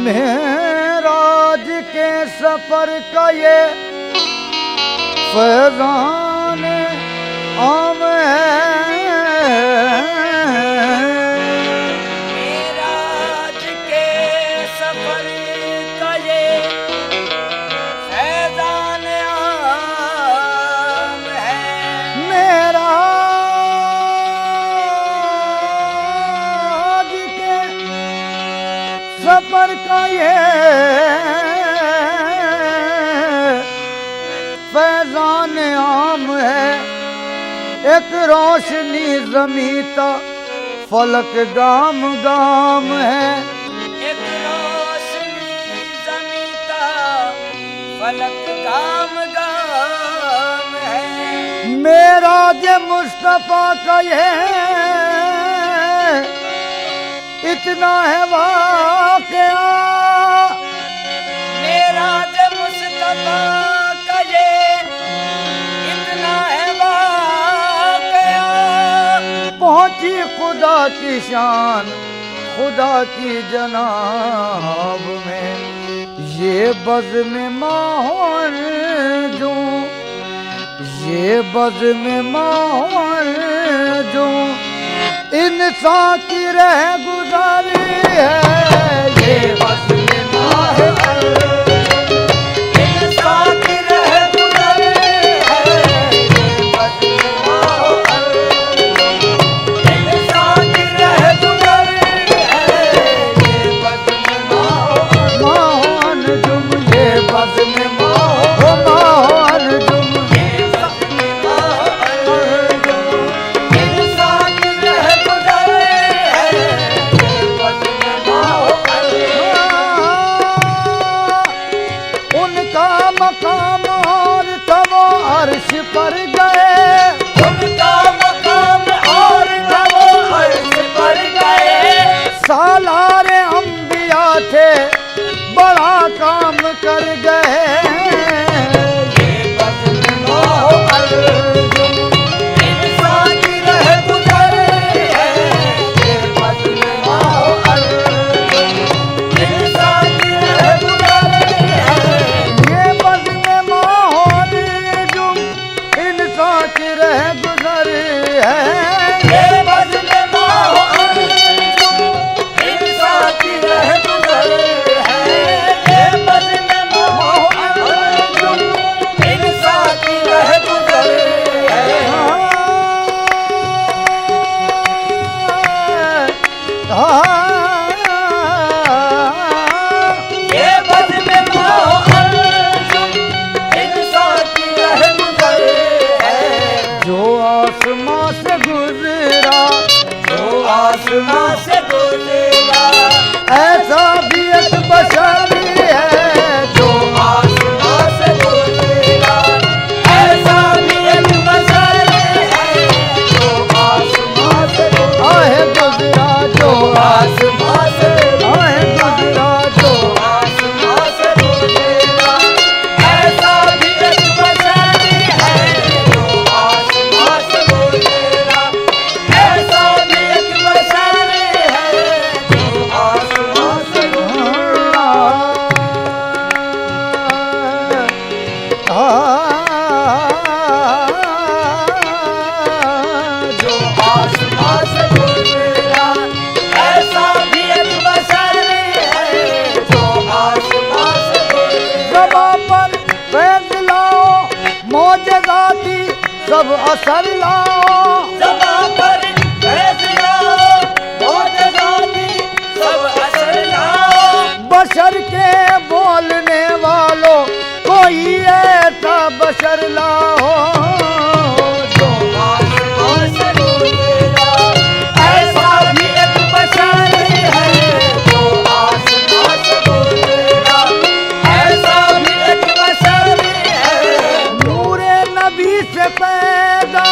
मेराज के सफर का ये फैजान आम है। मेराज के सफर का ये फैजान आम है। मेराज के सफर का ये फैजान आम है। एक रोशनी ज़मीता फलक गाम गाम है। एक रोशनी ज़मीता फलक गाम गाम है। मेराज मुस्तफा का ये इतना है वाक़या। मेराज मुस्तफा का ये इतना है वाक़या। पहुंची खुदा की शान खुदा की जनाब में। ये बज़्म माहौल जो ये बज़्म माहौल जो इंसान की रह गुजारी है। ये बज़्म माहौल इंसान की रह गुजारी है। ये बज़्म माहौल इंसान की रह गुजारी है। ये बज़्म माहौल जुम ये बज़्म माहौल जुम मकाम और तब अर्श पर गए। उनका मकाम और तब अर्श पर गए। सालार अंबिया थे बड़ा काम कर गए। ये बज़्म माहौल इंसान की रह गुज़रे है। ये बज़्म माहौल इंसान की रह गुज़रे है। ये बज़्म माहौल जुम इंसान की रह गुज़री है। ये बज़्म माहौल इंसान की रह गुज़रे है। ये बज़्म माहौल इंसान की रह गुज़रे है। ये बज़्म माहौल इंसान की रह गुज़रे है। जो आसमां से गुजरा जो आसमां से गुज़रा ऐसा भी एक बशरी है। जो आसमां से गुज़रा ऐसा भी एक बशर है। जो आसमां से आहे गुजरा जो आसमां से आहे गुजरा जो आसमां से गुज़रा ऐसा भी एक बशर है। जो आसमां से गुज़रा ऐसा भी एक बशर है। जो आसमां से जो आसमां से गुज़रा ऐसा भी एक बशर है। जो आसमां से गुज़रा ज़बां पर फैज़ लाओ मौजज़ाती सब असर लाओ। ज़बां पर फैज़ लाओ मौजज़ाती सब असर लाओ। बशर के बोलने वालों कोई ऐसा बशर लाओ। जो आसमां से गुज़रा ऐसा भी एक बशर है। जो आसमां से गुज़रा ऐसा भी एक बशर है। नूरे नबी से पैदा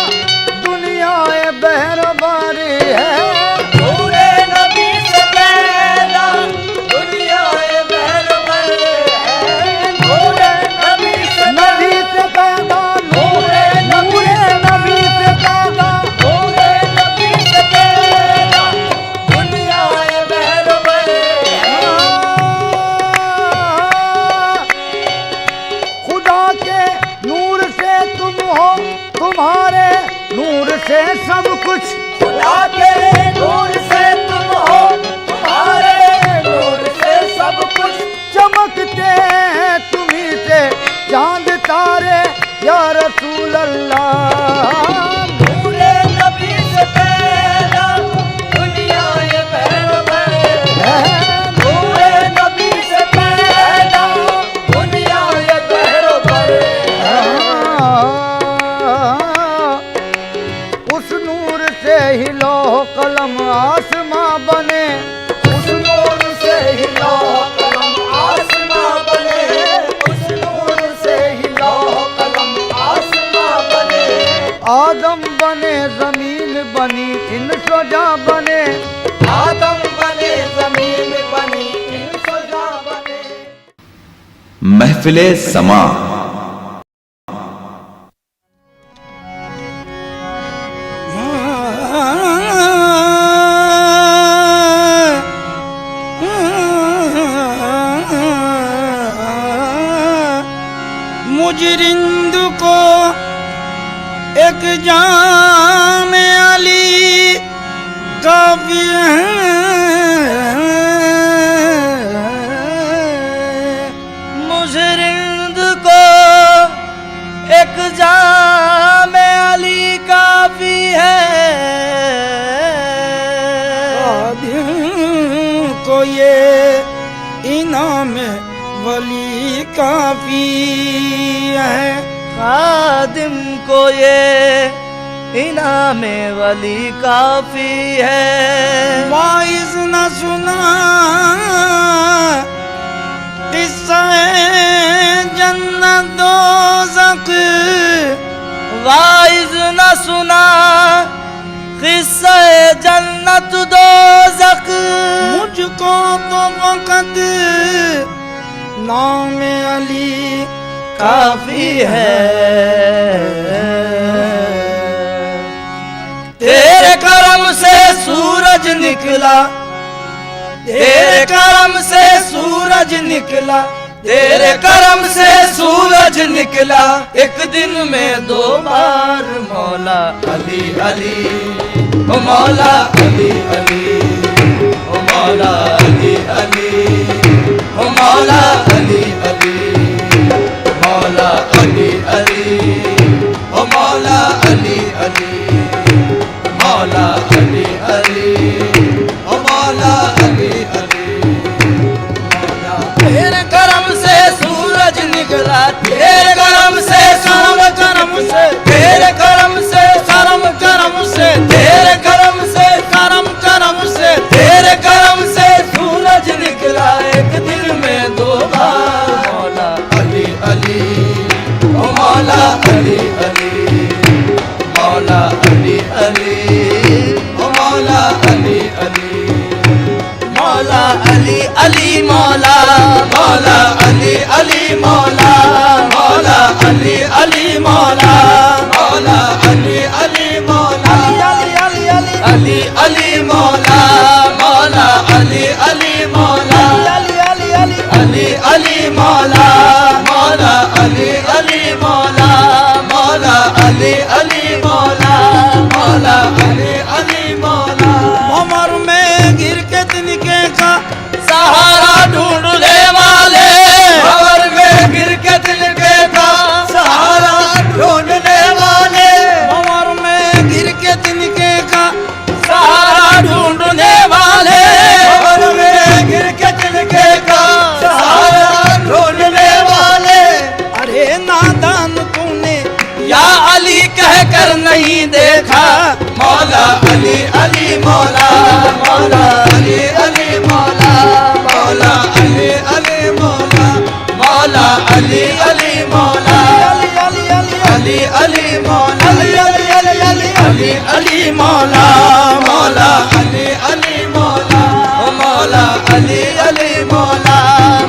महफिले समा। मुजरिंद को एक जाम अली काफी है, मुजरिंद को एक जाम अली काफी है, को ये इनाम वली काफी है, खादिम को ये इनाम वली काफी है। वाइज न सुना किस्सा जन्नत दोज़ख, वाइज न सुना किस्सा जन्नत दोज़ख, मुझको तो वक़्त नाम अली काफी है। तेरे करम से सूरज निकला, तेरे करम से सूरज निकला, तेरे करम से सूरज निकला, एक दिन में 2 बार मौला अली अली, ओ मौला अली अली, ओ मौला अली अली, ओ मौला अली अली, मौला अली अली, ओ मौला अली अली, मौला अली अली, ओ मौला अली अली, मौला। तेरे करम से सूरज निकला, तेरे करम से सूरज करम से, तेरे करम से करम करम से, तेरे करम से करम करम से, तेरे करम से सूरज निकला, एक दिन में 2 बार मौला अली अली, ओ मौला अली अली, मौला अली अली, ओ मौला अली अली, मौला अली अली, मौला मौला अली अली, मौला मौला अली अली, मौला मौला अली अली, मौला अली अली अली अली, मौला मौला अली अली, मौला अली अली अली, मौला मौला अली अली, मौला मौला अली अली, मौला मौला अली अली, मौला। उमर में गिर के तिनके का सहारा ढूंढने वाले, भंवर में गिर के तिनके का सहारा ढूंढने वाले, भंवर में गिर के तिनके का सहारा ढूंढने वाले, भंवर में गिर के तिनके का सहारा ढूंढने वाले। अरे नादान तूने या अली कह कर नहीं देखा, मौला अली अली, मौला मौला अली अली, मौला मौला अली अली, मौला मौला अली अली, मौला अली अली, मौला अली अली, मौला मौला अली अली, मौला मौला अली अली, मौला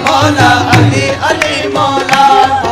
मौला अली अली, मौला।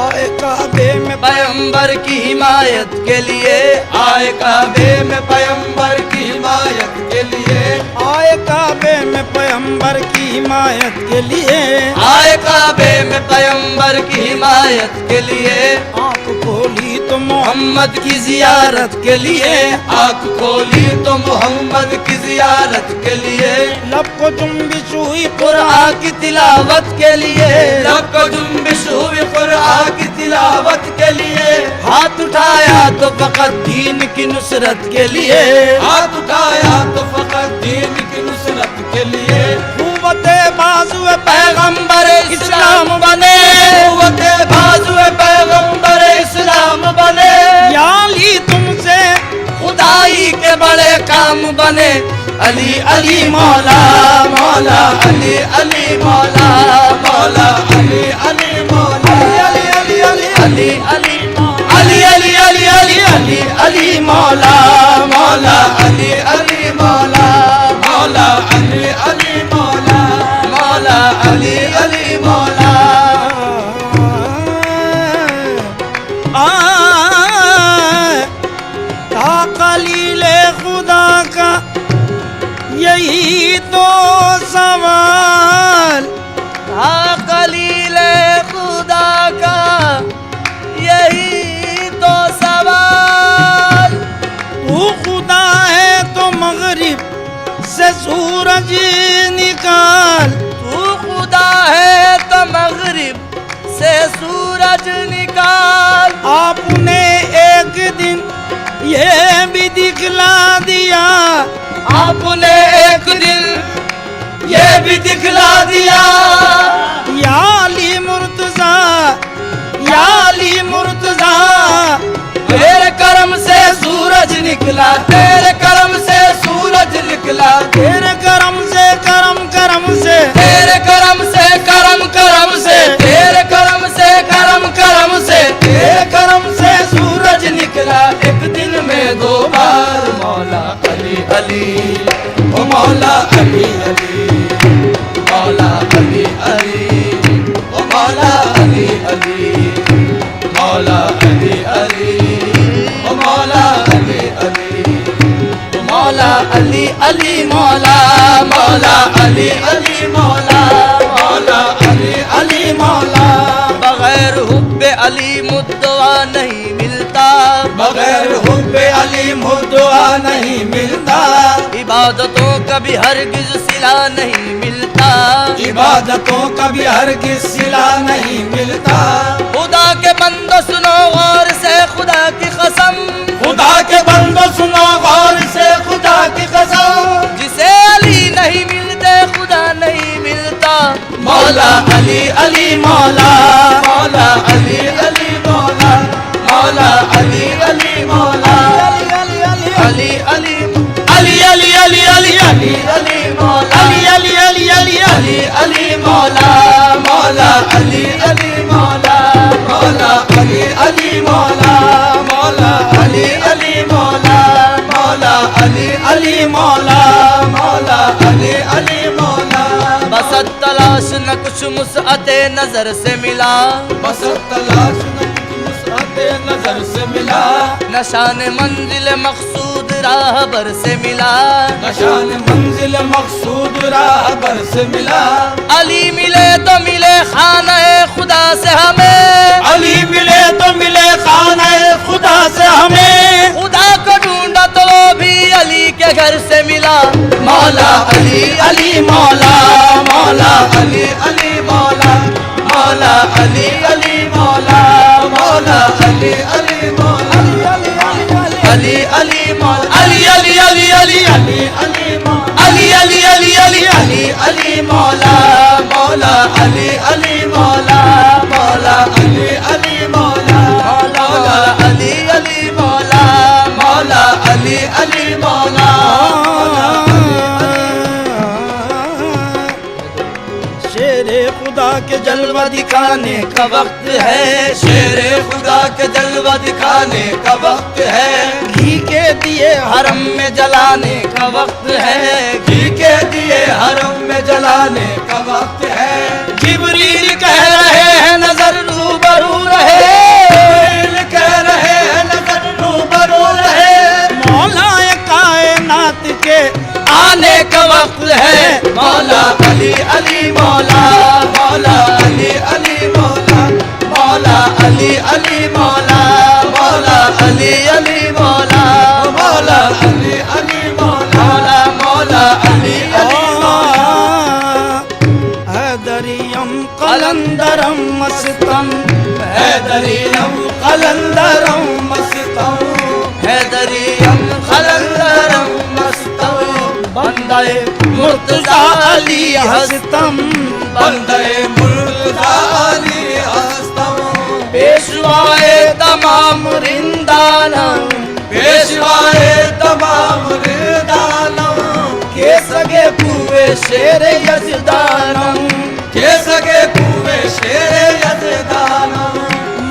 आए काबे में पैगंबर की हिमायत के लिए, आए काबे में पैगंबर की हिमायत के लिए, आए काबे में पैगंबर की हिमायत के लिए, आए काबे में पैगंबर की हिमायत के लिए, आंख खोली तो मोहम्मद की जियारत के लिए, आंख खोली तो मोहम्मद की जियारत के लिए, लब को जुम्बिश हुई कुरान की तिलावत के लिए, लब को जुम्बिश हुई कुरान की तिलावत के लिए, हाथ उठाया तो फकत दीन की नुसरत के लिए, हाथ उठाया तो फकत दीन की नुसरत के लिए, कुव्वते बाजुए पैगंबर इस्लाम बने, कुव्वते बाजुए पैगंबर इस्लाम बने, या अली तुमसे खुदाई के बड़े काम बने, अली अली, मौला मौला अली अली, मौला मौला अली अली, मौला अली अली अली अली अली, अली अली अली अली अली अली, मौला मौला अली अली, मौला मौला अली अली, मौला मौला अली अली, मौला। भी दिखला दिया, आपने एक दिन ये भी दिखला दिया। या अली मुर्तजा, या अली मुर्तजा, तेरे करम से सूरज निकला, तेरे करम से सूरज निकला, तेरे करम से करम करम से, तेरे करम से करम करम से, तेरे करम से करम करम से, तेरे करम से सूरज निकला एक दिन में 2 बार। मौला अली अली, ओ मौला अली अली, मौला अली अली, ओ मौला अली अली, मौला अली अली, ओ मौला अली अली, ओ मौला अली अली, मौला मौला अली अली, मौला मौला अली अली, मौला। बगैर हुब्बे अली मुद्दवा नहीं मिलता, बगैर हुब्बे अली मुद्दवा नहीं मिलता। इबादतों का भी हरगिज सिला नहीं मिलता, इबादतों का भी हरगिज सिला नहीं मिलता। खुदा के बंदो सुनो गौर से खुदा की कसम, खुदा के बंदो सुनो गौर से खुदा की कसम। जिसे अली नहीं मिलते खुदा नहीं मिलता। मौला अली अली, मौला मौला अली अली, मौला मौला अली अली, मौला अली अली अली अली अली अली अली अली अली अली, मौला अली अली अली अली अली अली, मौला मौला अली अली, मौला मौला अली अली, मौला मौला अली अली, मौला मौला अली अली, मौला मौला अली अली, मौला। बसत तलाश न कुछ मुसअते नजर से मिला, बसत तलाश न कुछ मुसअते नजर से मिला। नशान मंजिल मकसूद राहबर से मिला, नशान मंजिल मकसूद राहबर से मिला। अली मिले तो मिले खाने खुदा से हमें, अली मिले तो मिले खाने खुदा से हमें। खुदा को ढूंढा तो वो भी अली के घर से मिला। मौला अली अली, मौला मौला अली अली, मौला मौला अली अली, मौला मौला अली अली, मौला अली अली, मौला अली अली अली अली अली अली, अली अली अली अली अली अली, मौला मौला अली अली, मौला मौला अली अली, मौला मौला अली अली, मौला मौला अली अली, मौला। शेरे खुदा के जलवा दिखाने का वक्त है, शेरे खुदा के जलवा दिखाने का वक्त है। घी के दिए हरम में जलाने का वक्त है, घी के दिए हरम में जलाने का वक्त है। जिब्रील कह रहे हैं नजर रूबरू रहे, जिब्रील कह रहे हैं नजर रूबरू रहे। मौला कायनात के आने का वक्त है। मौला अली अली, मौला मौला अली अली, मौला मौला अली अली, मौला मौला अली अली, मौला मौला अली अली, मौला मौला अली अली, हैदरियम कलंदरम मस्तम, हैदरियम कलंदरम मस्तम, हैदरियम कलंदरम मस्तम। बंदे मुर्तजा अली हस्तम, बंदे मुर्तजा अली हस्तम। पेशवाए तमाम रिंदानम, पेशवाए तमाम रिंदानम। के सगे कुए शेर यजदानम, के सगे कुए शेर यजदानम।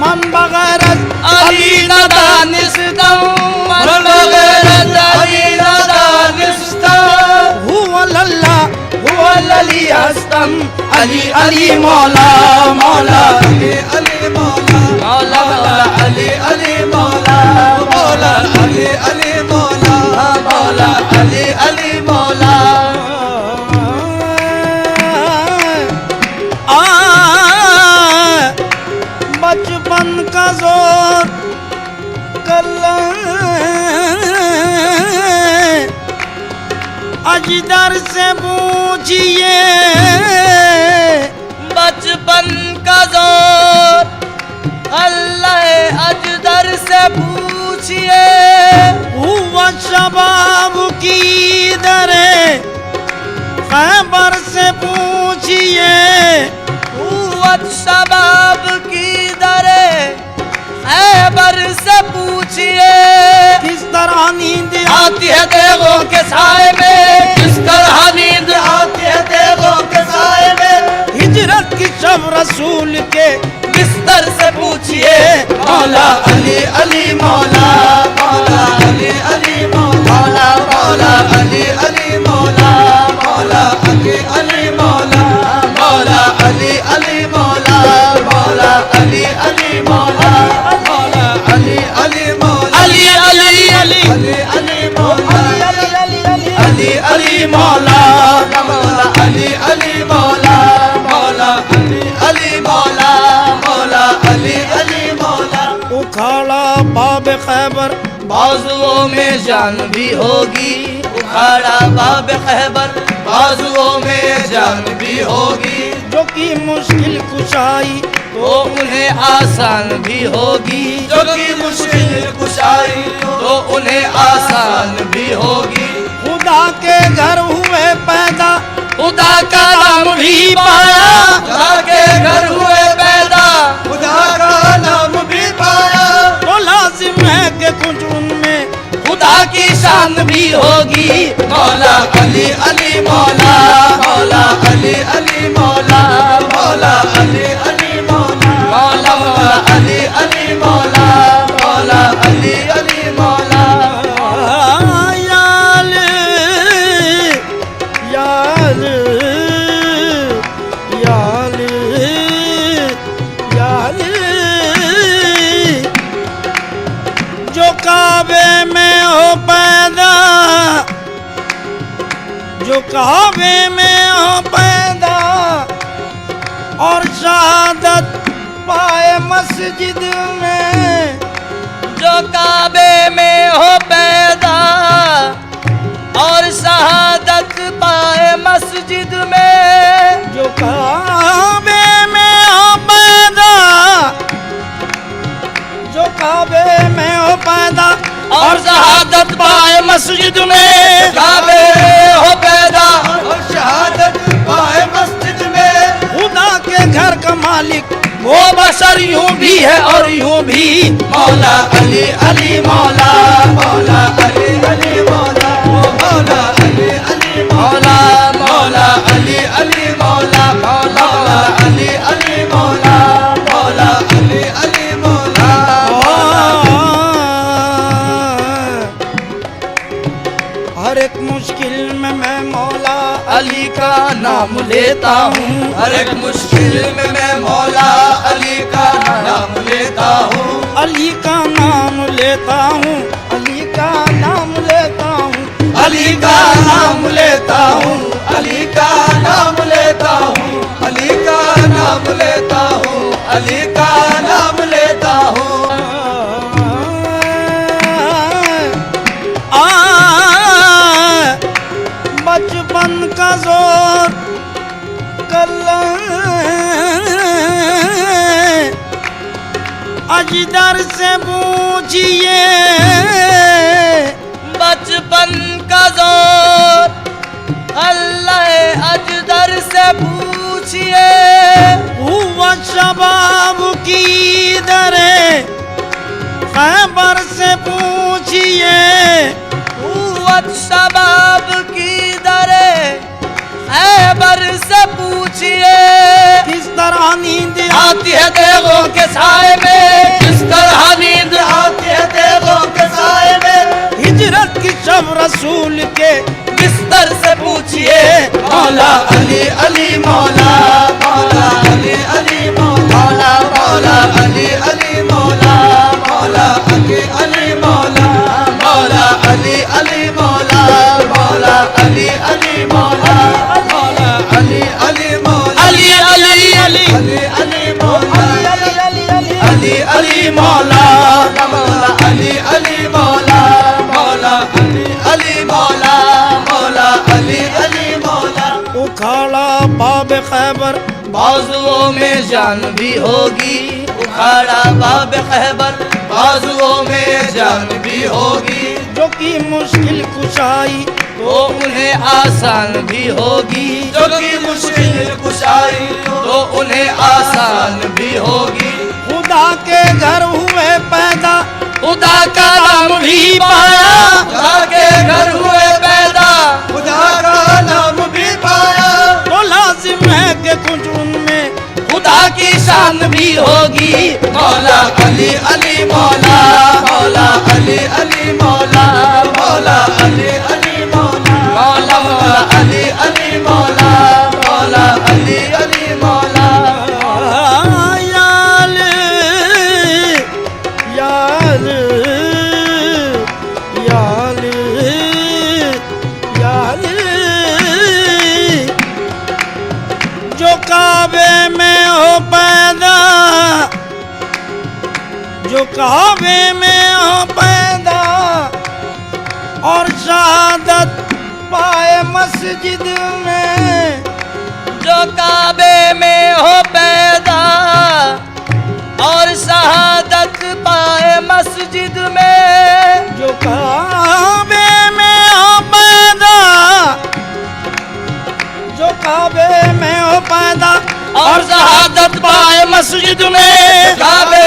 मन बगैर अली न दानिस्तम, मन बगैर अली न दानिस्तम। हुवा लल्ला हुवा लली हस्तम, अली अली, मौला मौला अली अली, मौला मौला मौला अली अली, मौला मौला अली अली, मौला मौला अली अली, मौला। बचपन का जोर अजदर से पूछिए, बचपन का जोर अल्लाह अजदर से पूछिए। हुआ कुव्वत शबाब की दरे खैबर से पूछिए, किस तरह नींद आती है देवों के साए में, किस तरह नींद आती है देवों के साए में। हिजरत की शब रसूल के बिस्तर से पूछिए, मौला अली अली मौला, मौला अली अली मौला, मौला अली अली मौला, मौला अली अली मौला, मौला अली अली मौला, मौला अली अली मौला, मौला अली अली मौला, अली अली अली अली अली मौला, अली अली मौला, मौला अली अली मौला, मौला अली अली मौला, मौला अली अली मौला। उखाड़ा बाब खैबर, बाजुओं में जान भी होगी, उखाड़ा बाब खैबर, बाजुओं में जान भी होगी। जो कि मुश्किल कुशाई तो उन्हें आसान भी होगी, जो कि मुश्किल कुशाई तो उन्हें आसान भी होगी। खुदा के घर हुए पैदा, खुदा का नाम भी पाया, खुदा के घर हुए पैदा, खुदा का नाम भी पाया। तो लाजिम है कि कुछ उनमें खुदा की शान भी होगी। मौला अली अली मौला, मौला अली अली मौला, मौला अली अली मौला, मौला मौला अली अली मौला, मौला अली अली मौला। याल याल याल याल जो काबे में हो पैदा, जो काबे में हो पैदा और शहादत पाए मस्जिद में, जो काबे में हो पैदा और शहादत पाए मस्जिद में, जो काबे में हो पैदा, जो काबे में हो पैदा और शहादत पाए मस्जिद में, काबे हो पैदा और शहादत पाए मस्जिद में। खुदा के घर का मालिक वो बशर यूं भी है और यूं भी। मौला अली अली मौला, मौला अली अली मौला, मौला अली अली मौला, मौला अली अली मौला, मौला अली अली मौला, मौला अली अली मौला। हर एक मुश्किल में मैं मौला अली का नाम लेता हूँ, हर एक मुश्किल में मैं मौला अली का नाम लेता हूँ, अली का नाम लेता हूँ, अली का नाम लेता हूँ, अली का नाम लेता हूँ, अली का नाम लेता हूँ, अली का नाम लेता हूँ, अली का नाम लेता हूँ। बचपन का जोर कल अजदर से पूछिए, बचपन का जोर अल्लाह अजदर से पूछिए, हुआ शबाब की दरे खैबर से पूछिए, कुव्वत शबाब की दरे खैबर से पूछिए। किस तरह नींद आती है देवों के साए में, किस तरह नींद आती है देवों के साए में। हिजरत की शब रसूल के बिस्तर से पूछिए, मौला अली अली मौला, मौला अली अली मौला, मौला अली अली मौला, मौला अली अली मौला, मौला अली अली मौला, मौला अली अली मौला, मौला अली अली मौला, अली अली अली अली अली मौला, अली अली मौला, मौला अली अली मौला, मौला अली अली मौला, मौला अली अली मौला। उखाड़ा बाब खैबर, बाजुओं में जान भी होगी, उखाड़ा बाब खैबर, बाजुओं में जान भी होगी। जो कि मुश्किल कुशाई तो उन्हें आसान भी होगी, जो कि मुश्किल कुशाई तो उन्हें में आसान भी होगी। खुदा के घर हुए पैदा, खुदा का नाम भी पाया, खुदा के घर हुए पैदा, खुदा का नाम भी पाया। तो लाजिम है कि कुछ उनमें खुदा की शान भी होगी। मौला अली अली मौला, मौला अली अली मौला, मौला अली अली मौला, मौला मौला अली अली मौला, मौला अली अली मौला। याल याल याल याल जो काबे में हो पैदा, जो काबे में हो पैदा और शहादत पाए मस्जिद में, जो काबे में हो पैदा और शहादत पाए मस्जिद में, जो काबे में हो पैदा, जो काबे में हो पैदा और शहादत पाए मस्जिद में, काबे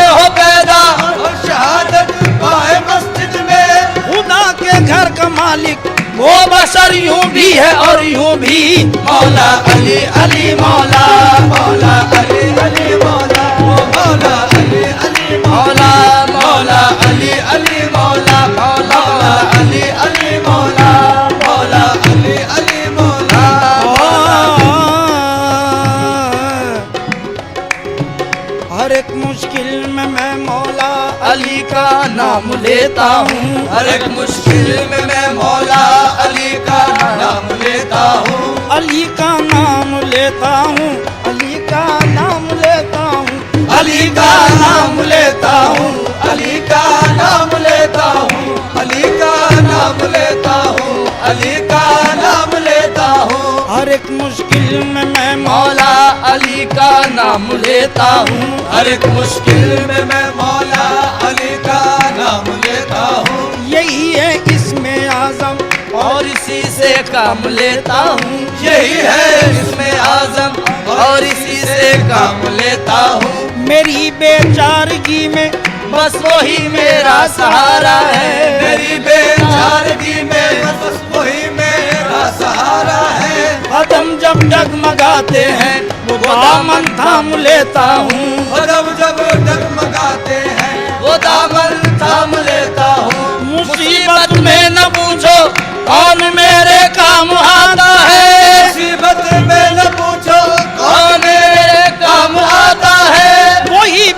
हो पैदा और शहादत पाए मस्जिद में। खुदा के घर का मालिक वो बशर यूं भी है और यूं भी। मौला अली अली मौला, मौला अली अली मौला, मौला अली अली मौला, मौला अली अली मौला, मौला अली अली मौला, मौला अली अली मौला। हर एक मुश्किल में मैं मौला अली का नाम लेता हूँ, हर एक मुश्किल में मैं मौला अली का नाम लेता हूँ। अली का नाम लेता हूँ, अली का नाम लेता हूँ, अली का नाम लेता हूँ, अली का नाम लेता हूँ, अली का नाम लेता हूँ, अली का नाम लेता हूँ। हर एक मुश्किल में मैं मौला अली का नाम लेता हूँ, हर एक मुश्किल में मैं मौला अली का नाम लेता हूँ। यही है इसमें आजम और इसी से काम लेता हूँ, यही है इसमें आजम और इसी से काम लेता हूँ। मेरी बेचारगी में बस वही मेरा सहारा है, मेरी बेचारगी में बस वही मेरा सहारा है। कदम जब डगमगाते हैं वो दामन थाम लेता हूँ, कदम जब डगमगाते हैं वो दामन थाम लेता हूँ। मुसीबत में न पूछो कौन मेरे काम आता है, मुसीबत में न पूछो कौन मेरे काम आता है। वही